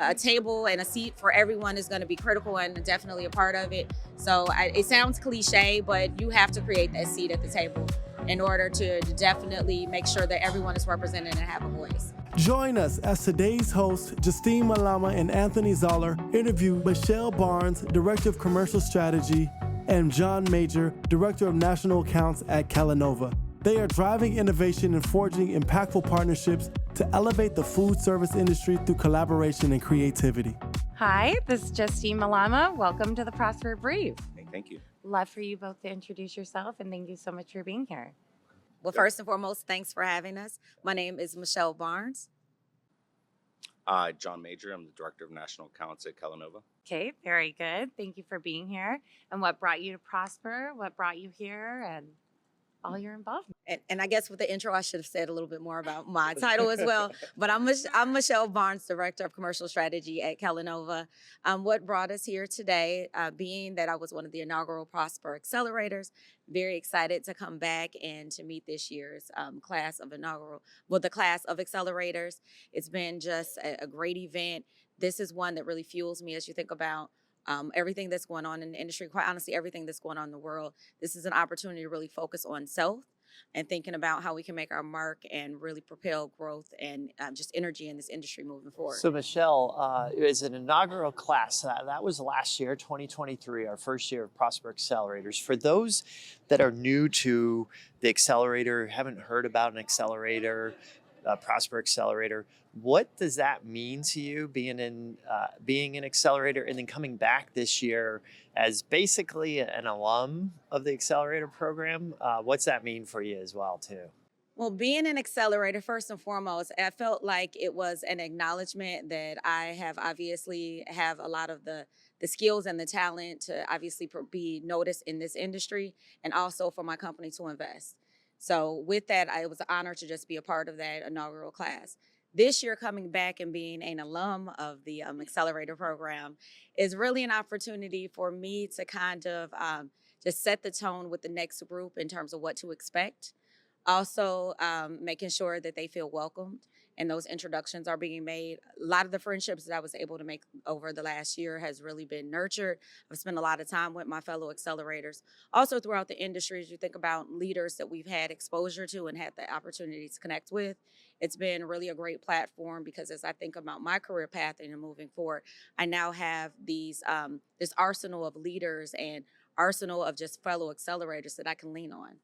a table and a seat for everyone is going to be critical and definitely a part of it. So it sounds cliche, but you have to create that seat at the table in order to definitely make sure that everyone is represented and have a voice. Join us as today's hosts, Justine Malama and Anthony Zoller, interview Michelle Barnes, Director of Commercial Strategy, and John Major, Director of National Accounts at Kellanova. They are driving innovation and forging impactful partnerships to elevate the food service industry through collaboration and creativity. Hi, this is Justine Malama. Welcome to the Prosper Brief. Hey, thank you. Love for you both to introduce yourself, and thank you so much for being here. Well, first and foremost, thanks for having us. My name is Michelle Barnes. John Major, I'm the Director of National Accounts at Kellanova. Okay, very good. Thank you for being here. And what brought you to Prosper? What brought you here? And all your involvement. And I guess with the intro, I should have said a little bit more about my title as well. But I'm Michelle Barnes, Director of Commercial Strategy at Kellanova. What brought us here today, being that I was one of the inaugural Prosper Accelerators, very excited to come back and to meet this year's the class of Accelerators. It's been just a great event. This is one that really fuels me as you think about everything that's going on in the industry, quite honestly, everything that's going on in the world. This is an opportunity to really focus on self and thinking about how we can make our mark and really propel growth and just energy in this industry moving forward. So Michelle, it was an inaugural class. That was last year, 2023, our first year of Prosper Accelerators. For those that are new to the Accelerator, haven't heard about an Accelerator, Prosper Accelerator, what does that mean to you being an Accelerator and then coming back this year as basically an alum of the Accelerator program? What's that mean for you as well too? Well, being an Accelerator, first and foremost, I felt like it was an acknowledgement that I obviously have a lot of the skills and the talent to obviously be noticed in this industry, and also for my company to invest. So with that, it was an honor to just be a part of that inaugural class. This year, coming back and being an alum of the Accelerator program is really an opportunity for me to kind of just set the tone with the next group in terms of what to expect. Also, making sure that they feel welcomed and those introductions are being made. A lot of the friendships that I was able to make over the last year has really been nurtured. I've spent a lot of time with my fellow Accelerators. Also throughout the industry, as you think about leaders that we've had exposure to and had the opportunity to connect with, it's been really a great platform because as I think about my career path and moving forward, I now have this arsenal of leaders and arsenal of just fellow Accelerators that I can lean on.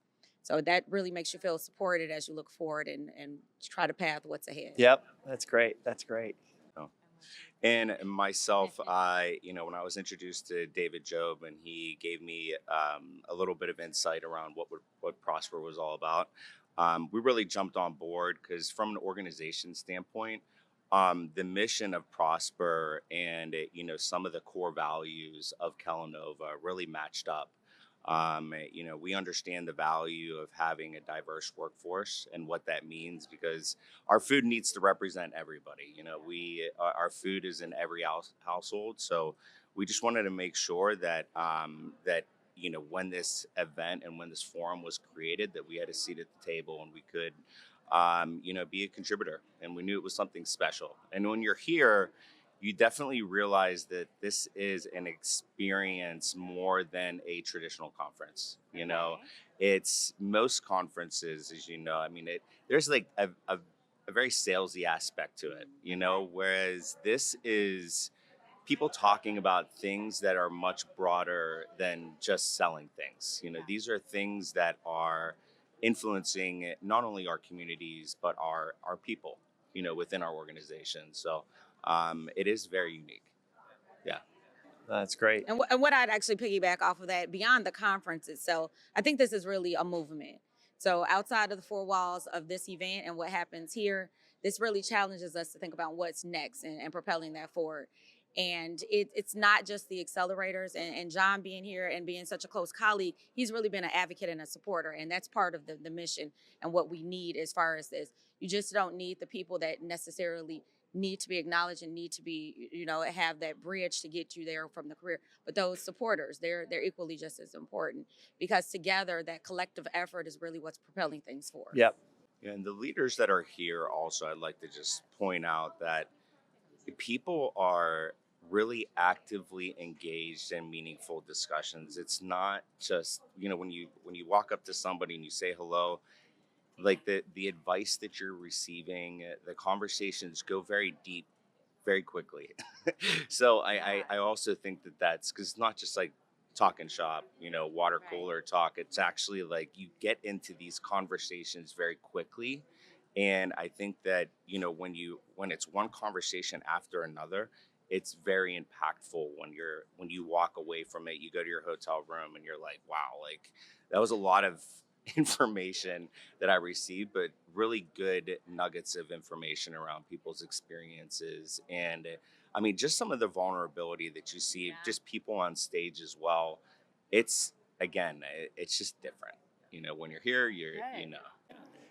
So that really makes you feel supported as you look forward and try to path what's ahead. Yep, that's great. That's great. Oh. And myself, when I was introduced to David Job and he gave me a little bit of insight around what Prosper was all about, we really jumped on board because from an organization standpoint, the mission of Prosper and some of the core values of Kellanova really matched up. We understand the value of having a diverse workforce and what that means because our food needs to represent everybody. Our food is in every household, so we just wanted to make sure that when this event and when this forum was created, that we had a seat at the table and we could be a contributor, and we knew it was something special. And when you're here, you definitely realize that this is an experience more than a traditional conference. It's most conferences, as you know, there's like a very salesy aspect to it, whereas this is people talking about things that are much broader than just selling things. These are things that are influencing not only our communities, but our people, within our organization. So it is very unique. Yeah. That's great. And what I'd actually piggyback off of that, beyond the conference itself, I think this is really a movement. So outside of the four walls of this event and what happens here, this really challenges us to think about what's next and propelling that forward. And it's not just the Accelerators and John being here and being such a close colleague, he's really been an advocate and a supporter. And that's part of the mission and what we need as far as this. You just don't need the people that necessarily need to be acknowledged and need to be, have that bridge to get you there from the career. But those supporters, they're equally just as important because together that collective effort is really what's propelling things forward. Yep. And the leaders that are here also, I'd like to just point out that people are really actively engaged in meaningful discussions. It's not just, when you walk up to somebody and you say hello, like the advice that you're receiving, the conversations go very deep very quickly. So I also think that that's because it's not just like talking shop, water Right. cooler talk. It's actually like you get into these conversations very quickly. And I think that, when it's one conversation after another, it's very impactful when you walk away from it, you go to your hotel room and you're like, wow, like that was a lot of information that I received, but really good nuggets of information around people's experiences. And I mean, just some of the vulnerability that you see, Yeah. just people on stage as well. It's, again, it's just different. When you're here, Good.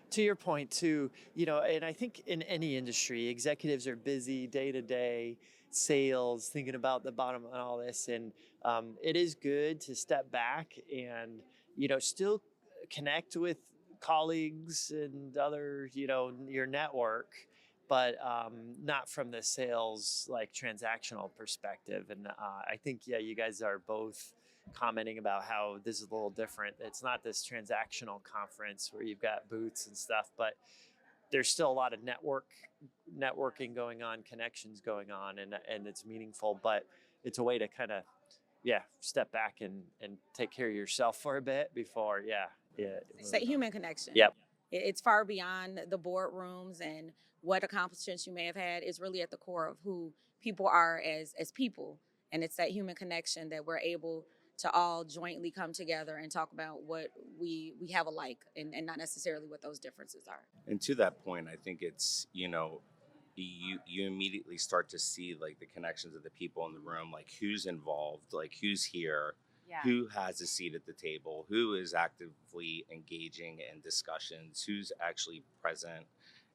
To your point too, and I think in any industry, executives are busy day to day, sales, thinking about the bottom and all this, and it is good to step back and still connect with colleagues and other your network, but not from the sales like transactional perspective. And I think you guys are both commenting about how this is a little different. It's not this transactional conference where you've got booths and stuff, but there's still a lot of networking going on, connections going on, and it's meaningful. But it's a way to kind of step back and take care of yourself for a bit before It's that human connection. Yep. It's far beyond the boardrooms and what accomplishments you may have had. It's really at the core of who people are as people. And it's that human connection that we're able to all jointly come together and talk about what we have alike, and not necessarily what those differences are. And to that point, I think it's, you immediately start to see like the connections of the people in the room, like who's involved, like who's here, Yeah. who has a seat at the table, who is actively engaging in discussions, who's actually present.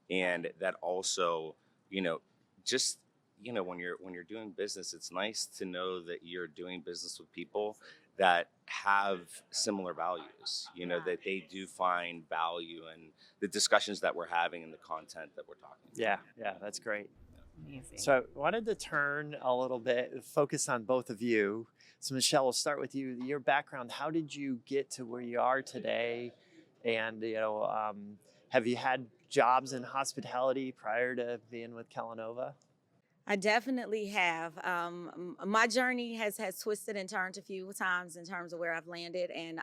And that also, just, when you're doing business, it's nice to know that you're doing business with people that have similar values, that they do find value in the discussions that we're having and the content that we're talking about. Yeah, that's great. Amazing. So I wanted to turn a little bit, focus on both of you. So Michelle, we'll start with you. Your background, how did you get to where you are today? And, have you had jobs in hospitality prior to being with Kellanova? I definitely have. My journey has twisted and turned a few times in terms of where I've landed, and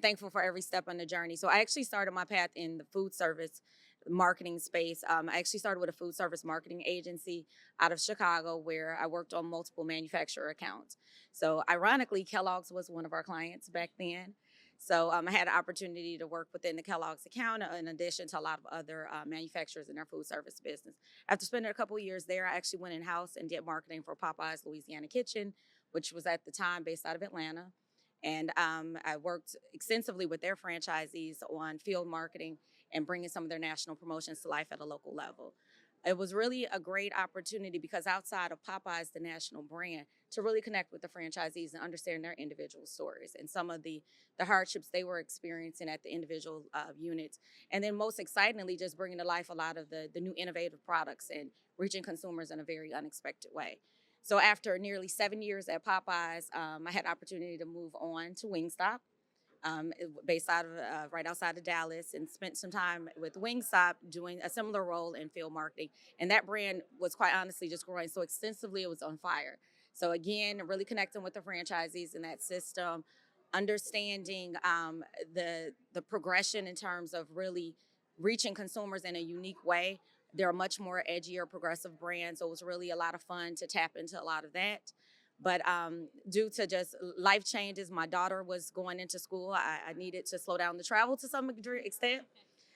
thankful for every step on the journey. So I actually started my path in the food service marketing space. I actually started with a food service marketing agency out of Chicago, where I worked on multiple manufacturer accounts. So ironically, Kellogg's was one of our clients back then. So I had an opportunity to work within the Kellogg's account, in addition to a lot of other manufacturers in their food service business. After spending a couple of years there, I actually went in-house and did marketing for Popeye's Louisiana Kitchen, which was at the time based out of Atlanta. And I worked extensively with their franchisees on field marketing and bringing some of their national promotions to life at a local level. It was really a great opportunity because outside of Popeyes, the national brand, to really connect with the franchisees and understand their individual stories and some of the hardships they were experiencing at the individual units. And then most excitingly, just bringing to life a lot of the new innovative products and reaching consumers in a very unexpected way. So after nearly 7 years at Popeyes, I had opportunity to move on to Wingstop, based out of right outside of Dallas, and spent some time with Wingstop doing a similar role in field marketing. And that brand was quite honestly just growing so extensively, it was on fire. So again, really connecting with the franchisees in that system, understanding the progression in terms of really reaching consumers in a unique way. They're a much more edgier, progressive brand, so it was really a lot of fun to tap into a lot of that. But due to just life changes, my daughter was going into school. I needed to slow down the travel to some extent.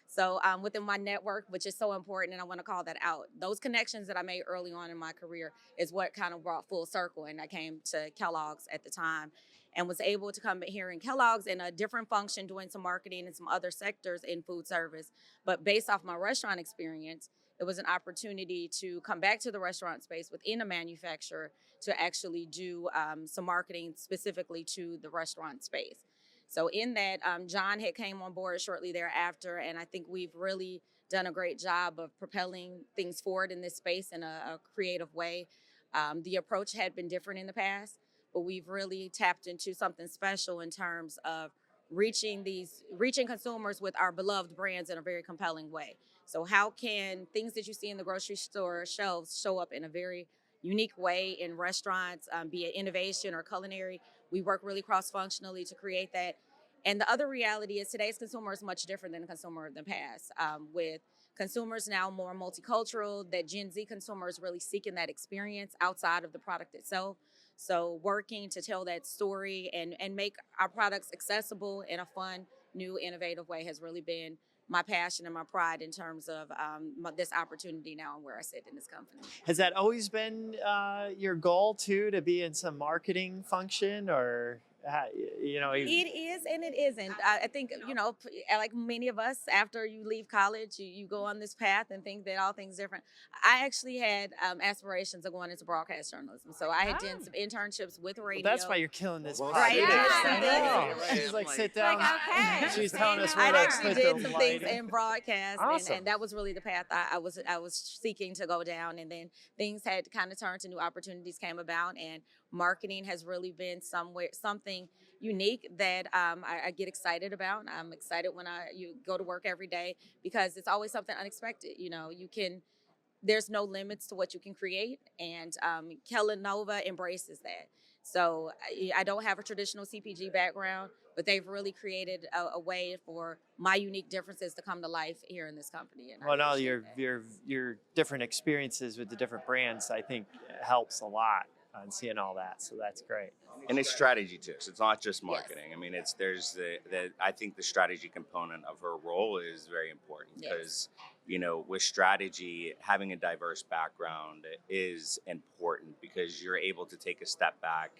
So within my network, which is so important, and I want to call that out, those connections that I made early on in my career is what kind of brought full circle. And I came to Kellogg's at the time and was able to come here in Kellogg's in a different function, doing some marketing and some other sectors in food service. But based off my restaurant experience, it was an opportunity to come back to the restaurant space within a manufacturer to actually do some marketing specifically to the restaurant space. So in that, John had came on board shortly thereafter, and I think we've really done a great job of propelling things forward in this space in a creative way. The approach had been different in the past, but we've really tapped into something special in terms of reaching consumers with our beloved brands in a very compelling way. So how can things that you see in the grocery store shelves show up in a very unique way in restaurants, be it innovation or culinary? We work really cross-functionally to create that. And the other reality is today's consumer is much different than the consumer of the past. With consumers now more multicultural, that Gen Z consumer is really seeking that experience outside of the product itself. So working to tell that story and make our products accessible in a fun, new, innovative way has really been my passion and my pride in terms of this opportunity now and where I sit in this company. Has that always been your goal too, to be in some marketing function, or you know? It is and it isn't. I think, like many of us, after you leave college, you go on this path and think that all things different. I actually had aspirations of going into broadcast journalism. So I had done some internships with radio. Well, that's why you're killing this. Well, Right, podcast. yeah. I know. She's like, sit down. Like, okay. She's telling us I where to actually put did the some things lighting. in broadcast, Awesome. and that was really the path I was seeking to go down. And then things had kind of turned to new opportunities came about, and marketing has really been something unique that I get excited about. I'm excited when you go to work every day because it's always something unexpected. There's no limits to what you can create, and Kellanova embraces that. So I don't have a traditional CPG background, but they've really created a way for my unique differences to come to life here in this company. And Well, no, your different experiences with the different brands, I think, helps a lot on seeing all that. So that's great. And it's strategy too. So it's not just marketing. I mean, there's I think the strategy component of her role is very important because, with strategy, having a diverse background is important because you're able to take a step back.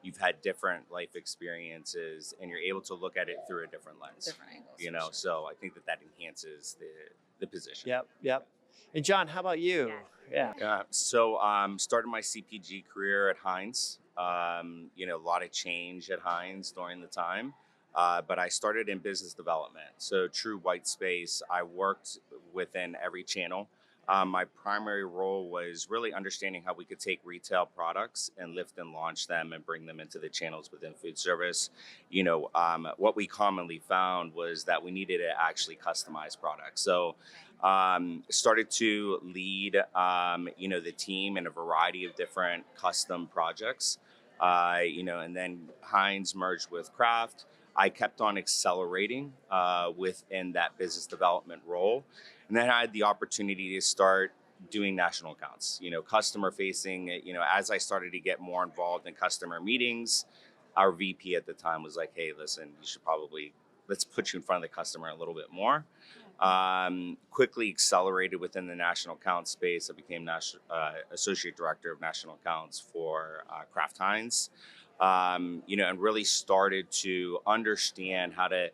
You've had different life experiences and you're able to look at it through a different lens. Different angles. So I think that enhances the position. Yep. And John, how about you? Yeah. So started my CPG career at Heinz. A lot of change at Heinz during the time. But I started in business development. So true white space. I worked within every channel. My primary role was really understanding how we could take retail products and lift and launch them and bring them into the channels within food service. What we commonly found was that we needed to actually customize products. So started to lead, the team in a variety of different custom projects, and then Heinz merged with Kraft. I kept on accelerating within that business development role. And then I had the opportunity to start doing national accounts, customer facing, as I started to get more involved in customer meetings. Our VP at the time was like, hey, listen, let's put you in front of the customer a little bit more. Quickly accelerated within the national account space. I became Associate Director of National Accounts for Kraft Heinz, and really started to understand how to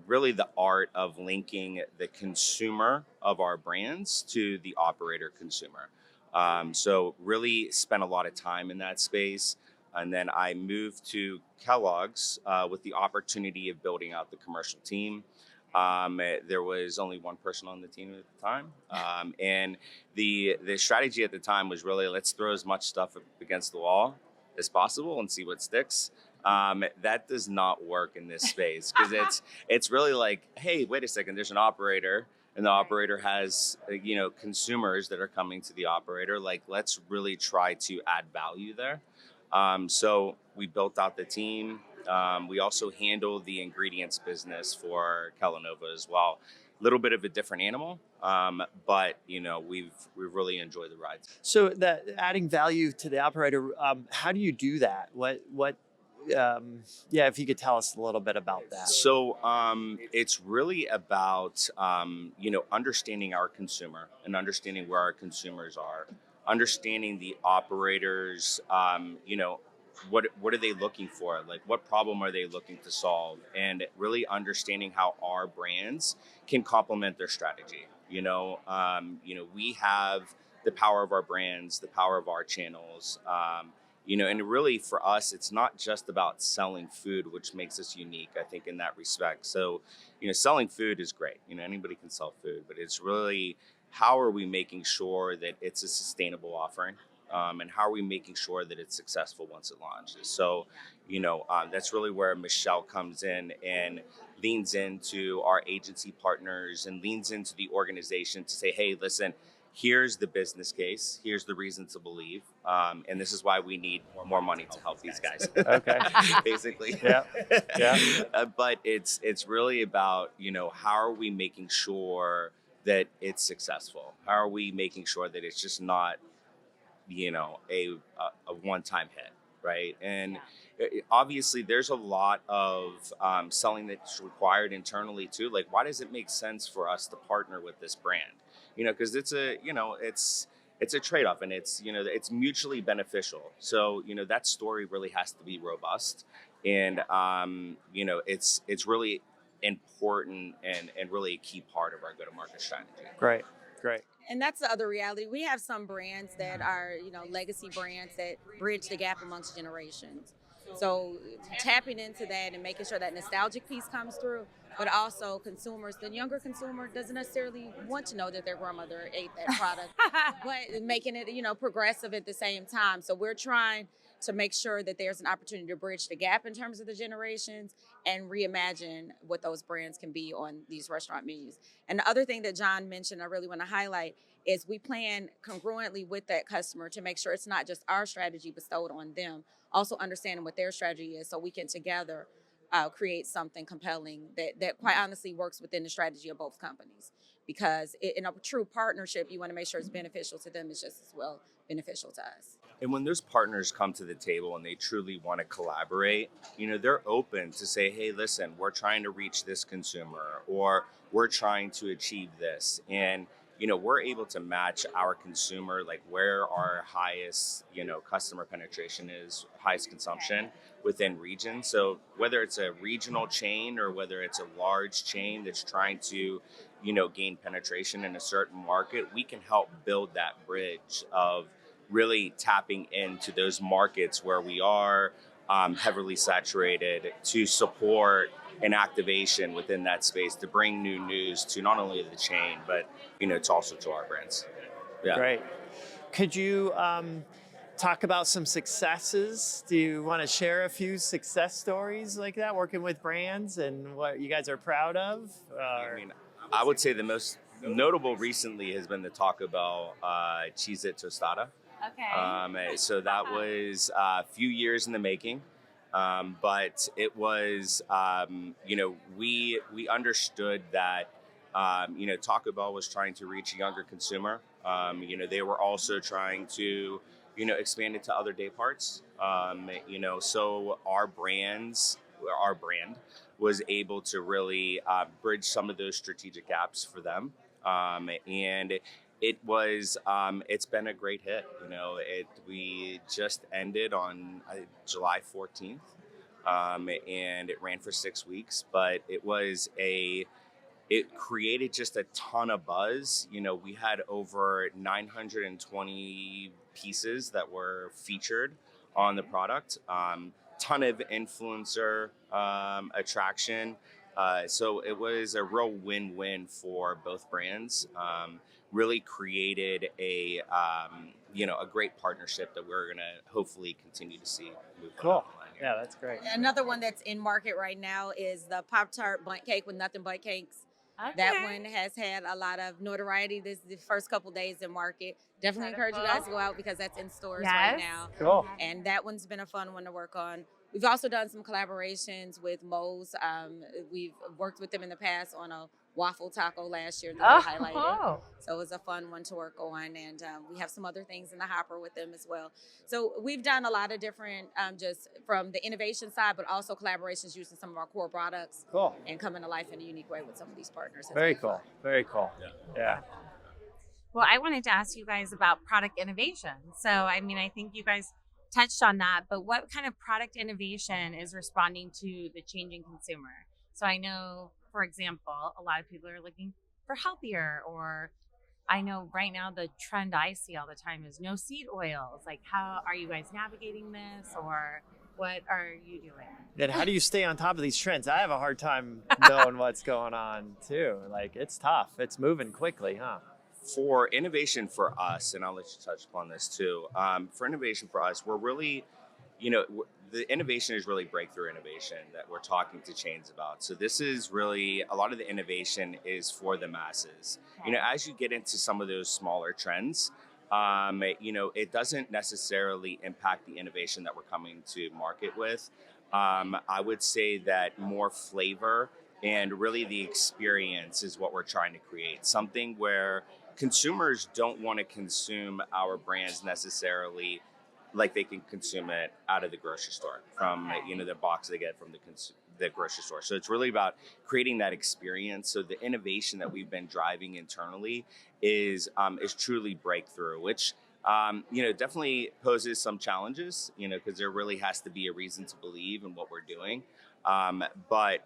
really the art of linking the consumer of our brands to the operator consumer. So really spent a lot of time in that space. And then I moved to Kellogg's with the opportunity of building out the commercial team. There was only one person on the team at the time. And the strategy at the time was really, let's throw as much stuff against the wall as possible and see what sticks. That does not work in this space because it's really like, hey, wait a second, there's an operator and the operator has, consumers that are coming to the operator. Like, let's really try to add value there. So we built out the team. We also handle the ingredients business for Kellanova as well. A little bit of a different animal, but we've really enjoyed the ride. So that adding value to the operator, how do you do that? If you could tell us a little bit about that. So it's really about understanding our consumer and understanding where our consumers are, understanding the operators. What are they looking for? Like, what problem are they looking to solve? And really understanding how our brands can complement their strategy. We have the power of our brands, the power of our channels, And really for us, it's not just about selling food, which makes us unique, I think, in that respect. So, selling food is great. Anybody can sell food, but it's really how are we making sure that it's a sustainable offering? And how are we making sure that it's successful once it launches? So, that's really where Michelle comes in and leans into our agency partners and leans into the organization to say, hey, listen, here's the business case, here's the reason to believe, and this is why we need more money to help these guys. Okay. Basically. Yeah. Yeah. But it's really about, how are we making sure that it's successful? How are we making sure that it's just not, a one-time hit, right? And obviously there's a lot of selling that's required internally too. Like, why does it make sense for us to partner with this brand? Because it's a trade-off, and it's mutually beneficial. So that story really has to be robust, and it's really important and really a key part of our go-to-market strategy. Great. Great. And that's the other reality. We have some brands that are, legacy brands that bridge the gap amongst generations. So tapping into that and making sure that nostalgic piece comes through, but also consumers, the younger consumer doesn't necessarily want to know that their grandmother ate that product, but making it, progressive at the same time. So we're trying to make sure that there's an opportunity to bridge the gap in terms of the generations and reimagine what those brands can be on these restaurant menus. And the other thing that John mentioned, I really want to highlight, is we plan congruently with that customer to make sure it's not just our strategy bestowed on them, also understanding what their strategy is so we can together create something compelling that quite honestly works within the strategy of both companies. Because in a true partnership, you want to make sure it's beneficial to them as just as well beneficial to us. And when those partners come to the table and they truly want to collaborate, they're open to say, hey, listen, we're trying to reach this consumer, or we're trying to achieve this. And, we're able to match our consumer, like where our highest, customer penetration is, highest consumption within region. So whether it's a regional chain or whether it's a large chain that's trying to, gain penetration in a certain market, we can help build that bridge of really tapping into those markets where we are heavily saturated to support an activation within that space to bring new news to not only the chain, but, it's also to our brands. Yeah. Great. Could you talk about some successes? Do you want to share a few success stories like that, working with brands and what you guys are proud of? I would say the most notable recently has been the Taco Bell Cheez-It Tostada. Okay. So that was a few years in the making, but it was, we understood that, Taco Bell was trying to reach a younger consumer. They were also trying to, expand it to other day parts. So our brand was able to really bridge some of those strategic gaps for them, and it's been a great hit. We just ended on July 14th, and it ran for 6 weeks, but it created just a ton of buzz. We had over 920 pieces that were featured on the product, ton of influencer attraction. So it was a real win-win for both brands. Really created a great partnership that we're going to hopefully continue to see move Cool. on. Yeah, that's great. Another one that's in market right now is the Pop-Tart Bundt cake with nothing but cakes. Okay. That one has had a lot of notoriety the first couple days in market. Definitely encourage you guys to go out because that's in stores right now. Cool. And that one's been a fun one to work on. We've also done some collaborations with Moe's. We've worked with them in the past on a waffle taco last year that they highlighted. So it was a fun one to work on. And we have some other things in the hopper with them as well. So we've done a lot of different, just from the innovation side, but also collaborations using some of our core products. Cool. And coming to life in a unique way with some of these partners. Very cool. Very cool. Yeah. Well, I wanted to ask you guys about product innovation. So, I think you guys touched on that, but what kind of product innovation is responding to the changing consumer? So I know, for example, a lot of people are looking for healthier or I know right now the trend I see all the time is no seed oils. Like, how are you guys navigating this, or what are you doing? And how do you stay on top of these trends? I have a hard time knowing what's going on too. Like, it's tough. It's moving quickly, huh? For innovation for us, and I'll let you touch upon this too. For innovation for us, we're really, the innovation is really breakthrough innovation that we're talking to chains about. So this is really, a lot of the innovation is for the masses. As you get into some of those smaller trends, it doesn't necessarily impact the innovation that we're coming to market with. I would say that more flavor and really the experience is what we're trying to create. Something where consumers don't want to consume our brands necessarily like they can consume it out of the grocery store from the box they get from the grocery store. So it's really about creating that experience. So the innovation that we've been driving internally is truly breakthrough, which definitely poses some challenges, because there really has to be a reason to believe in what we're doing. But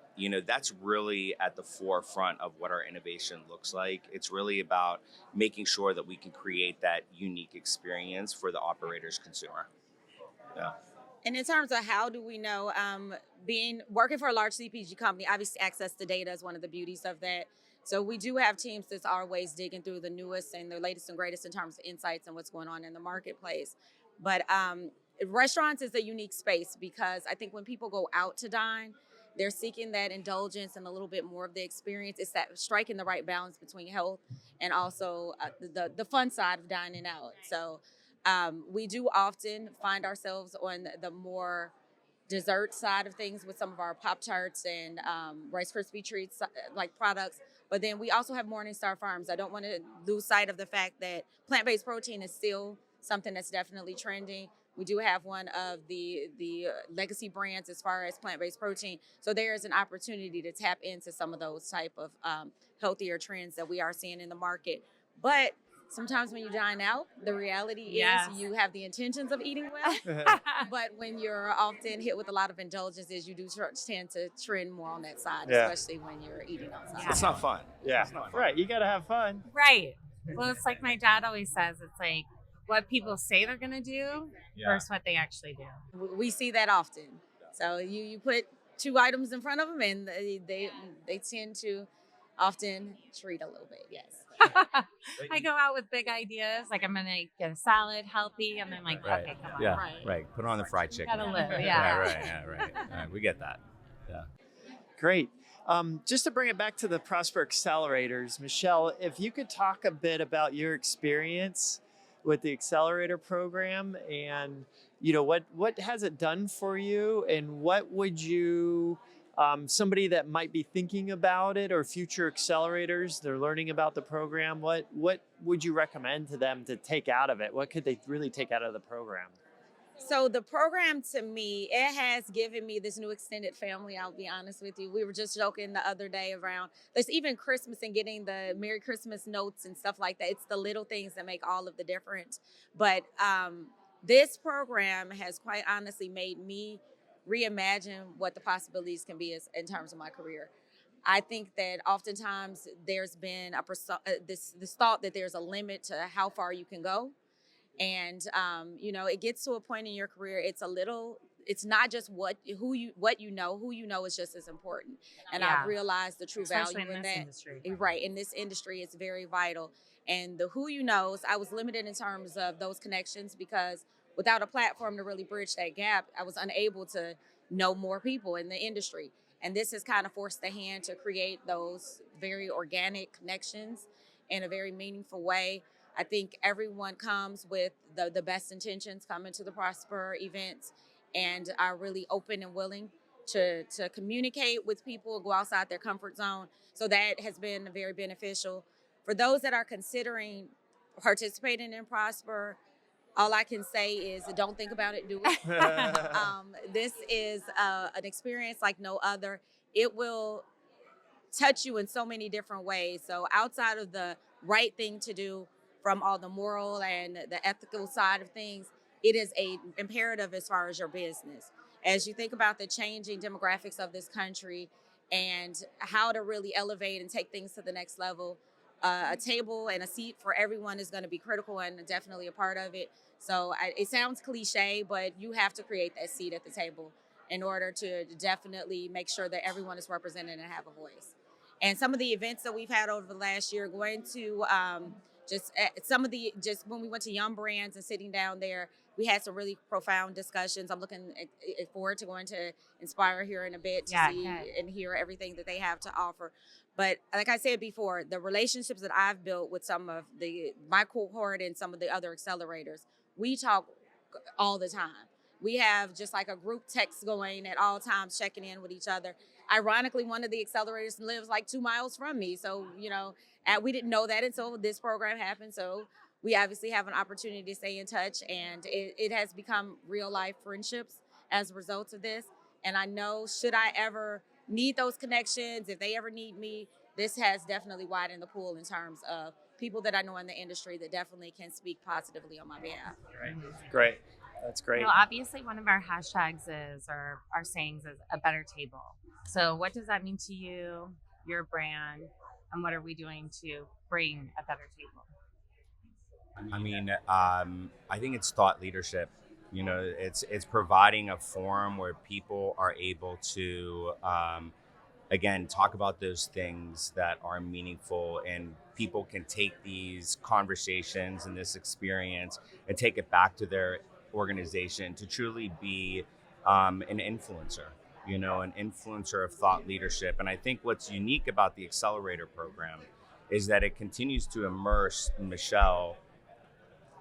that's really at the forefront of what our innovation looks like. It's really about making sure that we can create that unique experience for the operator's consumer. Yeah. And in terms of how do we know, working for a large CPG company, obviously access to data is one of the beauties of that. So we do have teams that's always digging through the newest and the latest and greatest in terms of insights and what's going on in the marketplace. But restaurants is a unique space because I think when people go out to dine, they're seeking that indulgence and a little bit more of the experience. It's that striking the right balance between health and also the fun side of dining out. So we do often find ourselves on the more dessert side of things with some of our Pop-Tarts and Rice Krispie treats like products. But then we also have Morningstar Farms. I don't want to lose sight of the fact that plant-based protein is still something that's definitely trending. We do have one of the legacy brands as far as plant-based protein. So there is an opportunity to tap into some of those type of healthier trends that we are seeing in the market. But sometimes when you dine out, the reality is you have the intentions of eating well. But when you're often hit with a lot of indulgences, you do tend to trend more on that side, especially when you're eating outside. It's not fun. Yeah, It's not fun. right. You got to have fun. Right. Well, it's like my dad always says, it's like what people say they're going to do versus what they actually do. We see that often. So you put two items in front of them and they tend to often treat a little bit, yes. I go out with big ideas, like I'm going to get a salad, healthy, and then like, okay, come on. Yeah, Right. right. Put on the fried chicken. Gotta live, Right. We get that. Yeah. Great. Just to bring it back to the Prosper Accelerators, Michelle, if you could talk a bit about your experience with the Accelerator program and, what has it done for you and what would you, somebody that might be thinking about it or future accelerators, they're learning about the program, what would you recommend to them to take out of it? What could they really take out of the program? So the program, to me, it has given me this new extended family, I'll be honest with you. We were just joking the other day around, there's even Christmas and getting the Merry Christmas notes and stuff like that. It's the little things that make all of the difference. But this program has quite honestly made me reimagine what the possibilities can be in terms of my career. I think that oftentimes there's been this thought that there's a limit to how far you can go. And it gets to a point in your career, it's not just what you know is just as important. And I've realized the true Especially value in this that. industry. Right. In this industry, it's very vital. And the who you knows, I was limited in terms of those connections because without a platform to really bridge that gap, I was unable to know more people in the industry. And this has kind of forced the hand to create those very organic connections in a very meaningful way. I think everyone comes with the best intentions coming to the Prosper events and are really open and willing to communicate with people, go outside their comfort zone. So that has been very beneficial. For those that are considering participating in Prosper, all I can say is don't think about it, do it. This is an experience like no other. It will touch you in so many different ways. So outside of the right thing to do, from all the moral and the ethical side of things, it is a imperative as far as your business. As you think about the changing demographics of this country and how to really elevate and take things to the next level, a table and a seat for everyone is going to be critical and definitely a part of it. So it sounds cliche, but you have to create that seat at the table in order to definitely make sure that everyone is represented and have a voice. And some of the events that we've had over the last year, going to just when we went to Yum Brands and sitting down there, we had some really profound discussions. I'm looking forward to going to Inspire here in a bit to Yeah, see good. and hear everything that they have to offer. But like I said before, the relationships that I've built with some of my cohort and some of the other accelerators, we talk all the time. We have just like a group text going at all times, checking in with each other. Ironically, one of the accelerators lives like 2 miles from me. So, we didn't know that until this program happened. So we obviously have an opportunity to stay in touch, and it has become real life friendships as a result of this. And I know, should I ever need those connections, if they ever need me, this has definitely widened the pool in terms of people that I know in the industry that definitely can speak positively on my behalf. Great. That's great. Well, obviously, one of our hashtags or our sayings is a better table. So, what does that mean to you, your brand, and what are we doing to bring a better table? I mean, I think it's thought leadership. It's providing a forum where people are able to, again, talk about those things that are meaningful, and people can take these conversations and this experience and take it back to their organization to truly be an influencer. An influencer of thought leadership. And I think what's unique about the Accelerator program is that it continues to immerse Michelle,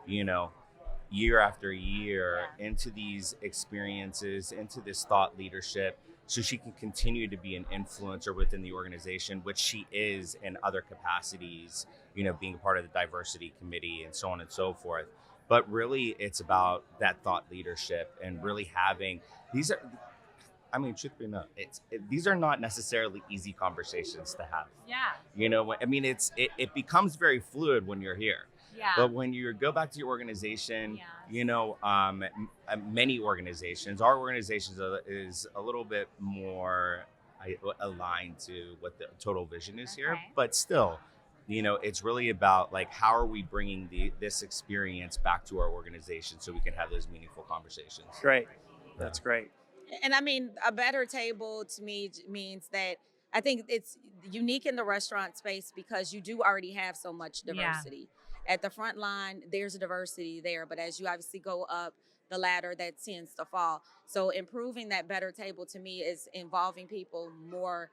year after year into these experiences, into this thought leadership, so she can continue to be an influencer within the organization, which she is in other capacities, being a part of the diversity committee and so on and so forth. But really, it's about that thought leadership and really having truth be known, these are not necessarily easy conversations to have. Yeah. It becomes very fluid when you're here. Yeah. But when you go back to your organization, Yes. Many organizations, our organization is a little bit more aligned to what the total vision is here. Okay. But still, it's really about like, how are we bringing this experience back to our organization so we can have those meaningful conversations. Great. That's great. And I mean, a better table to me means that I think it's unique in the restaurant space because you do already have so much diversity. At the front line, there's a diversity there, but as you obviously go up the ladder, that tends to fall. So improving that better table to me is involving people more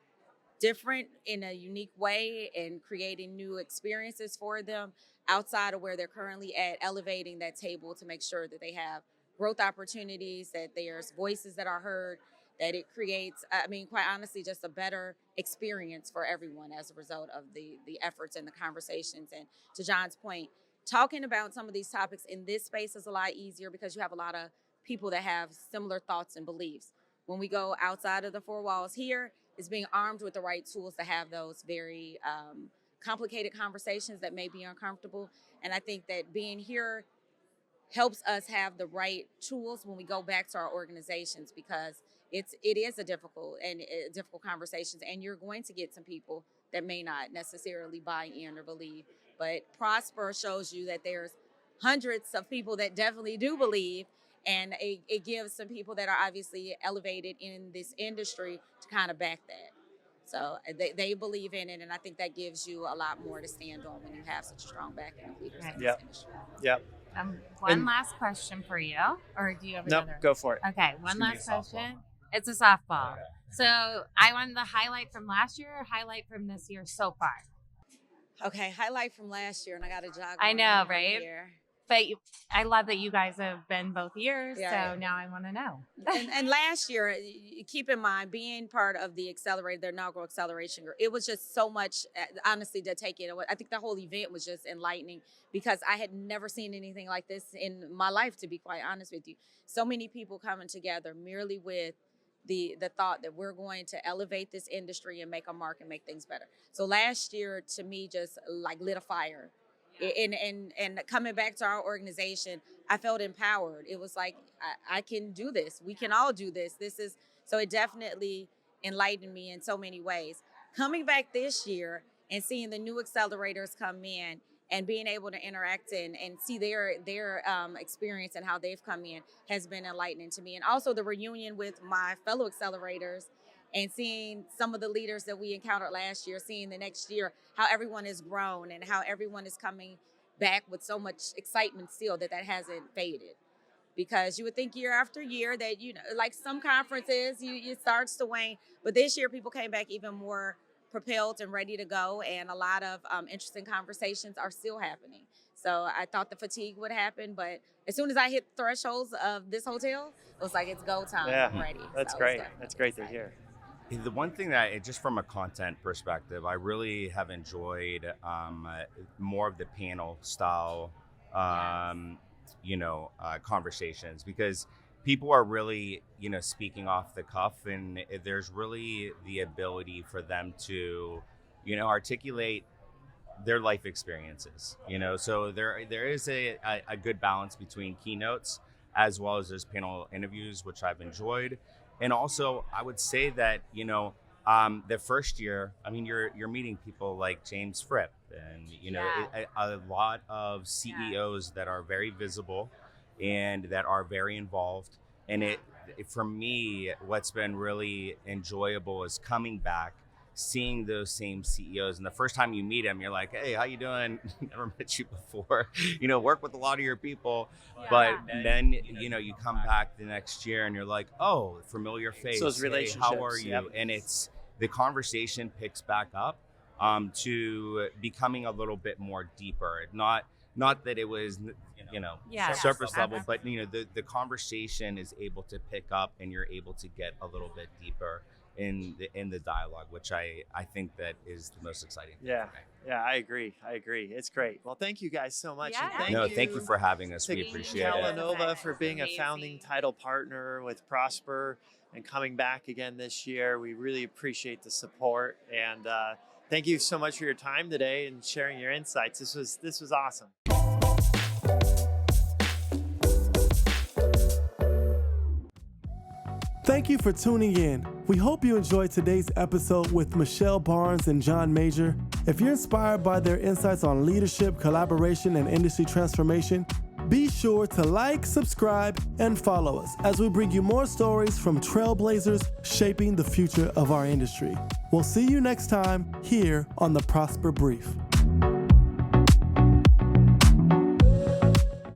different in a unique way and creating new experiences for them outside of where they're currently at, elevating that table to make sure that they have growth opportunities, that there's voices that are heard, that it creates, quite honestly, just a better experience for everyone as a result of the efforts and the conversations. And to John's point, talking about some of these topics in this space is a lot easier because you have a lot of people that have similar thoughts and beliefs. When we go outside of the four walls here, is being armed with the right tools to have those very complicated conversations that may be uncomfortable. And I think that being here helps us have the right tools when we go back to our organizations, because it is a difficult conversations, and you're going to get some people that may not necessarily buy in or believe. But Prosper shows you that there's hundreds of people that definitely do believe, and it gives some people that are obviously elevated in this industry to kind of back that. So they believe in it, and I think that gives you a lot more to stand on when you have such a strong backing of leaders in this industry. Yep. One last question for you, or do you have another? Nope, go for it. Okay, one last question. It's a softball. So I wanted the highlight from last year or highlight from this year so far? Okay, highlight from last year, and I got to jog. I know, my right? here. But I love that you guys have been both years, Yeah. so now I want to know. And last year, keep in mind, being part of the Accelerator, the inaugural acceleration group, it was just so much, honestly, to take it. I think the whole event was just enlightening because I had never seen anything like this in my life, to be quite honest with you. So many people coming together merely with the thought that we're going to elevate this industry and make a mark and make things better. So last year, to me, just like lit a fire. And coming back to our organization, I felt empowered. It was like, I can do this. We can all do this. So it definitely enlightened me in so many ways. Coming back this year and seeing the new accelerators come in and being able to interact and see their experience and how they've come in has been enlightening to me. And also the reunion with my fellow accelerators and seeing some of the leaders that we encountered last year, seeing the next year, how everyone has grown and how everyone is coming back with so much excitement still that hasn't faded. Because you would think year after year that, like some conferences, it starts to wane. But this year, people came back even more propelled and ready to go. And a lot of interesting conversations are still happening. So I thought the fatigue would happen. But as soon as I hit thresholds of this hotel, it was like, it's go time. Yeah, I'm ready. that's So great. That's great to hear. The one thing that, just from a content perspective, I really have enjoyed more of the panel style, conversations, because people are really, speaking off the cuff, and there's really the ability for them to, articulate their life experiences, so there is a good balance between keynotes as well as those panel interviews, which I've enjoyed. And also, I would say that, the first year, I mean, you're meeting people like James Fripp and, a lot of CEOs that are very visible and that are very involved. And for me, what's been really enjoyable is coming back, seeing those same CEOs. And the first time you meet them, you're like, hey, how you doing? Never met you before, work with a lot of your people. Yeah. But then, you come back the next year and you're like, oh, familiar face. So those relationships. Hey, how are you? Yep. And the conversation picks back up to becoming a little bit more deeper. Not that it was, surface level, but, the conversation is able to pick up and you're able to get a little bit deeper in the dialogue, which I think that is the most exciting thing. Yeah, I agree. It's great. Well, thank you guys so much. Yeah. And thank you for having us. We appreciate it. Kellanova for being a founding title partner with Prosper and coming back again this year. We really appreciate the support, and thank you so much for your time today and sharing your insights. This was awesome. Thank you for tuning in. We hope you enjoyed today's episode with Michelle Barnes and John Major. If you're inspired by their insights on leadership, collaboration, and industry transformation, be sure to like, subscribe, and follow us as we bring you more stories from trailblazers shaping the future of our industry. We'll see you next time here on the Prosper Brief.